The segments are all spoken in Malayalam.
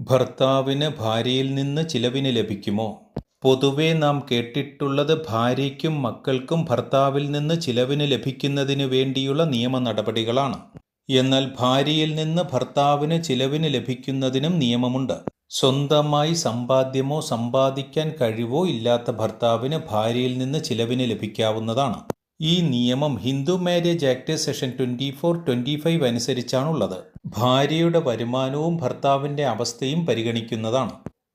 ഭർത്താവിന് ഭാര്യയിൽ നിന്ന് ചിലവിന് ലഭിക്കുമോ? പൊതുവെ നാം കേട്ടിട്ടുള്ളത് ഭാര്യയ്ക്കും മക്കൾക്കും ഭർത്താവിൽ നിന്ന് ചിലവിന് ലഭിക്കുന്നതിനു വേണ്ടിയുള്ള നിയമ നടപടികളാണ്. എന്നാൽ ഭാര്യയിൽ നിന്ന് ഭർത്താവിന് ചിലവിന് ലഭിക്കുന്നതിനും നിയമമുണ്ട്. സ്വന്തമായി സമ്പാദ്യമോ സമ്പാദിക്കാൻ കഴിവോ ഇല്ലാത്ത ഭർത്താവിന് ഭാര്യയിൽ നിന്ന് ചിലവിന് ലഭിക്കാവുന്നതാണ്. ഈ നിയമം ഹിന്ദു മാരേജ് ആക്ട് സെക്ഷൻ 24-25 അനുസരിച്ചാണുള്ളത്. ഭാര്യയുടെ വരുമാനവും ഭർത്താവിൻ്റെ അവസ്ഥയും പരിഗണിക്കുന്നതാണ്.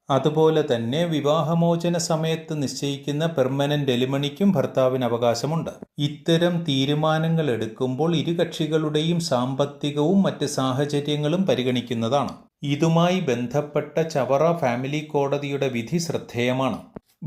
അതുപോലെ തന്നെ വിവാഹമോചന സമയത്ത് നിശ്ചയിക്കുന്ന പെർമനന്റ് എലിമണിക്കും ഭർത്താവിന് അവകാശമുണ്ട്. ഇത്തരം തീരുമാനങ്ങൾ എടുക്കുമ്പോൾ ഇരുകക്ഷികളുടെയും സാമ്പത്തികവും മറ്റ് സാഹചര്യങ്ങളും പരിഗണിക്കുന്നതാണ്. ഇതുമായി ബന്ധപ്പെട്ട ചവറ ഫാമിലി കോടതിയുടെ വിധി ശ്രദ്ധേയമാണ്.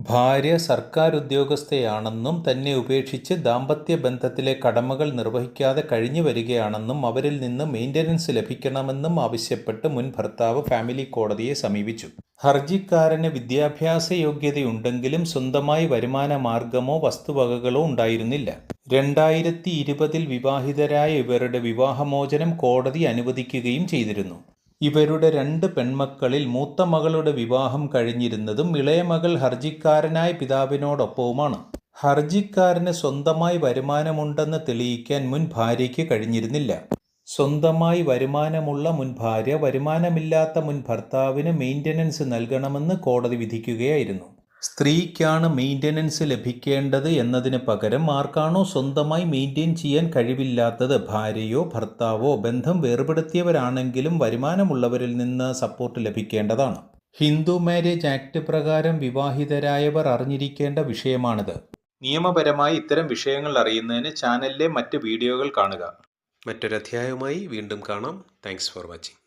ഭാര്യ സർക്കാർ ഉദ്യോഗസ്ഥയാണെന്നും തന്നെ ഉപേക്ഷിച്ച് ദാമ്പത്യ ബന്ധത്തിലെ കടമകൾ നിർവഹിക്കാതെ കഴിഞ്ഞു വരികയാണെന്നും അവരിൽ നിന്ന് മെയിൻ്റനൻസ് ലഭിക്കണമെന്നും ആവശ്യപ്പെട്ട് മുൻ ഭർത്താവ് ഫാമിലി കോടതിയെ സമീപിച്ചു. ഹർജിക്കാരന് വിദ്യാഭ്യാസ യോഗ്യതയുണ്ടെങ്കിലും സ്വന്തമായി വരുമാന മാർഗമോ വസ്തുവകകളോ ഉണ്ടായിരുന്നില്ല. 2020 വിവാഹിതരായ ഇവരുടെ വിവാഹമോചനം കോടതി അനുവദിക്കുകയും ചെയ്തിരുന്നു. ഇവരുടെ 2 പെൺമക്കളിൽ മൂത്ത മകളുടെ വിവാഹം കഴിഞ്ഞിരുന്നതും ഇളയ മകൾ ഹർജിക്കാരനായ പിതാവിനോടൊപ്പവുമാണ്. ഹർജിക്കാരന് സ്വന്തമായി വരുമാനമുണ്ടെന്ന് തെളിയിക്കാൻ മുൻ ഭാര്യയ്ക്ക് കഴിഞ്ഞിരുന്നില്ല. സ്വന്തമായി വരുമാനമുള്ള മുൻ ഭാര്യ വരുമാനമില്ലാത്ത മുൻ ഭർത്താവിന് മെയിൻ്റനൻസ് നൽകണമെന്ന് കോടതി വിധിക്കുകയായിരുന്നു. സ്ത്രീക്കാണ് മെയിൻ്റനൻസ് ലഭിക്കേണ്ടത് എന്നതിന് പകരം ആർക്കാണോ സ്വന്തമായി മെയിൻറ്റെയിൻ ചെയ്യാൻ കഴിവില്ലാത്തത്, ഭാര്യയോ ഭർത്താവോ ബന്ധം വേർപെടുത്തിയവരാണെങ്കിലും വരുമാനമുള്ളവരിൽ നിന്ന് സപ്പോർട്ട് ലഭിക്കേണ്ടതാണ്. ഹിന്ദു മാരേജ് ആക്ട് പ്രകാരം വിവാഹിതരായവർ അറിഞ്ഞിരിക്കേണ്ട വിഷയമാണിത്. നിയമപരമായി ഇത്തരം വിഷയങ്ങൾ അറിയുന്നതിന് ചാനലിലെ മറ്റ് വീഡിയോകൾ കാണുക. മറ്റൊരധ്യായവുമായി വീണ്ടും കാണാം. Thanks for watching.